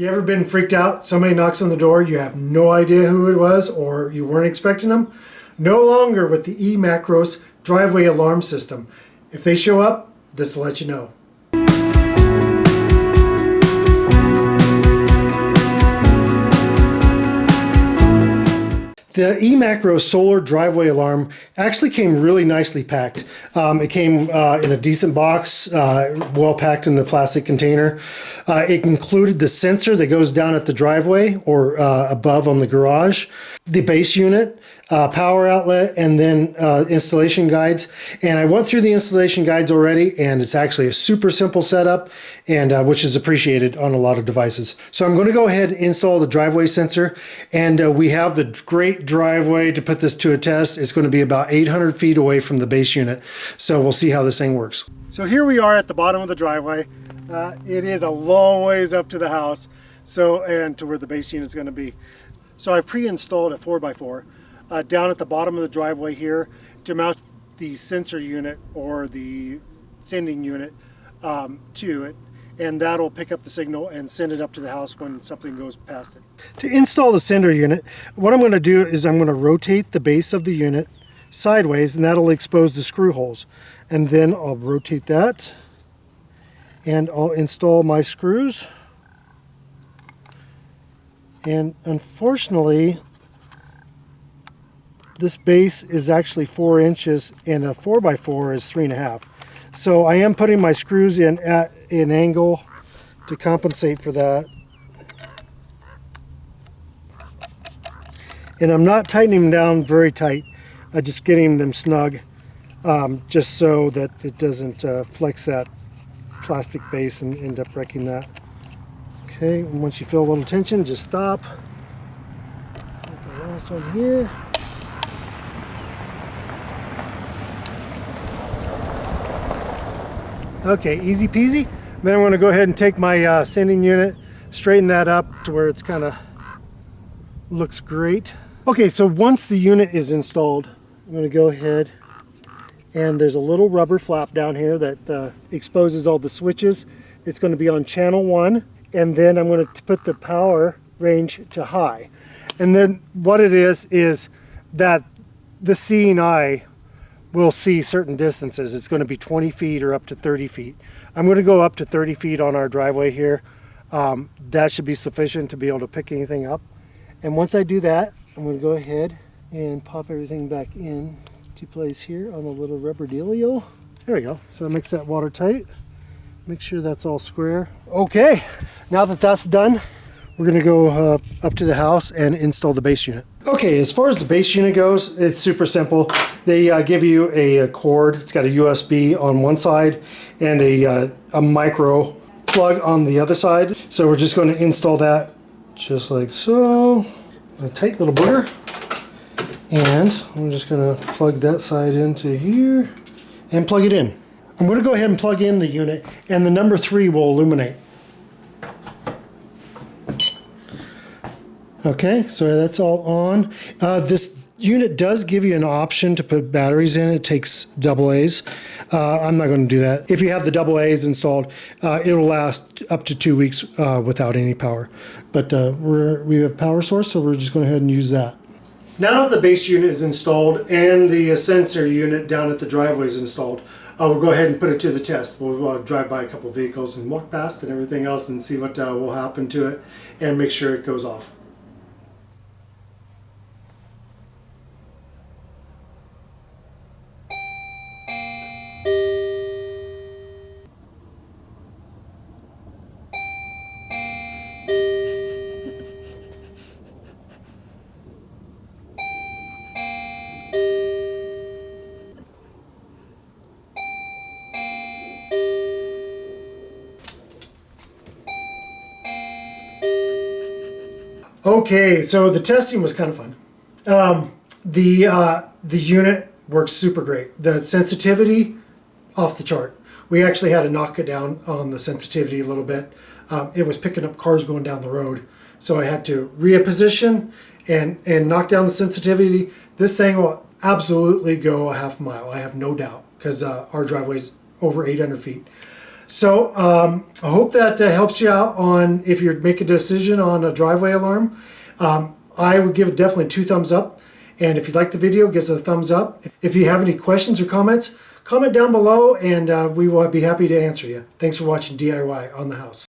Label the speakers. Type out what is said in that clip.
Speaker 1: You ever been freaked out? Somebody knocks on the door, you have no idea who it was, or you weren't expecting them? No longer with the eMacrose driveway alarm system. If they show up, this will let you know. The eMacrose solar driveway alarm actually came really nicely packed. It came in a decent box, well packed in the plastic container. It included the sensor that goes down at the driveway or above on the garage, the base unit, power outlet, and then installation guides. And I went through the installation guides already, and it's actually a super simple setup, and which is appreciated on a lot of devices. So I'm going to go ahead and install the driveway sensor, and we have the great driveway to put this to a test. It's going to be about 800 feet away from the base unit, so we'll see how this thing works. So here we are at the bottom of the driveway. It is a long ways up to the house, and to where the base unit is going to be. So I've pre-installed a 4x4 down at the bottom of the driveway here to mount the sensor unit or the sending unit to it, and that'll pick up the signal and send it up to the house when something goes past it. To install the sender unit, what I'm going to do is I'm going to rotate the base of the unit sideways, and that'll expose the screw holes. And then I'll rotate that, and I'll install my screws. And unfortunately, this base is actually 4 inches, and a 4x4 is 3.5. So I am putting my screws in at an angle to compensate for that. And I'm not tightening them down very tight. I'm just getting them snug, just so that it doesn't flex that plastic base and end up wrecking that. Okay, and once you feel a little tension, just stop. Get the last one here. Okay, easy peasy. Then I'm going to go ahead and take my sending unit, straighten that up to where it's kind of looks great. Okay, so once the unit is installed, I'm going to go ahead, and there's a little rubber flap down here that exposes all the switches. It's going to be on channel 1, and then I'm going to put the power range to high. And then what it is that the seeing eye will see certain distances. It's going to be 20 feet or up to 30 feet. I'm going to go up to 30 feet on our driveway here. That should be sufficient to be able to pick anything up. And once I do that, I'm going to go ahead and pop everything back in to place here on the little rubber dealio. There we go. So it makes that watertight. Make sure that's all square. Okay, now that that's done, we're going to go up to the house and install the base unit. Okay, as far as the base unit goes, it's super simple. They give you a cord. It's got a USB on one side and a micro plug on the other side. So we're just going to install that just like so. A tight little booger. And I'm just going to plug that side into here and plug it in. I'm going to go ahead and plug in the unit, and the number 3 will illuminate. Okay, so that's all on. This unit does give you an option to put batteries in. It takes AA's. I'm not going to do that. If you have the AA's installed, it'll last up to 2 weeks without any power. But we have power source, so we're just going to go ahead and use that. Now that the base unit is installed and the sensor unit down at the driveway is installed, we'll go ahead and put it to the test. We'll drive by a couple vehicles and walk past and everything else and see what will happen to it and make sure it goes off. Okay, so the testing was kind of fun. The unit works super great. The sensitivity, off the chart. We actually had to knock it down on the sensitivity a little bit. It was picking up cars going down the road, so I had to reposition and knock down the sensitivity. This thing will absolutely go a half mile, I have no doubt, because our driveway's over 800 feet. So I hope that helps you out on if you're making a decision on a driveway alarm. I would give it definitely 2 thumbs up. And if you like the video, give us a thumbs up. If you have any questions or comments, comment down below and we will be happy to answer you. Thanks for watching DIY on the house.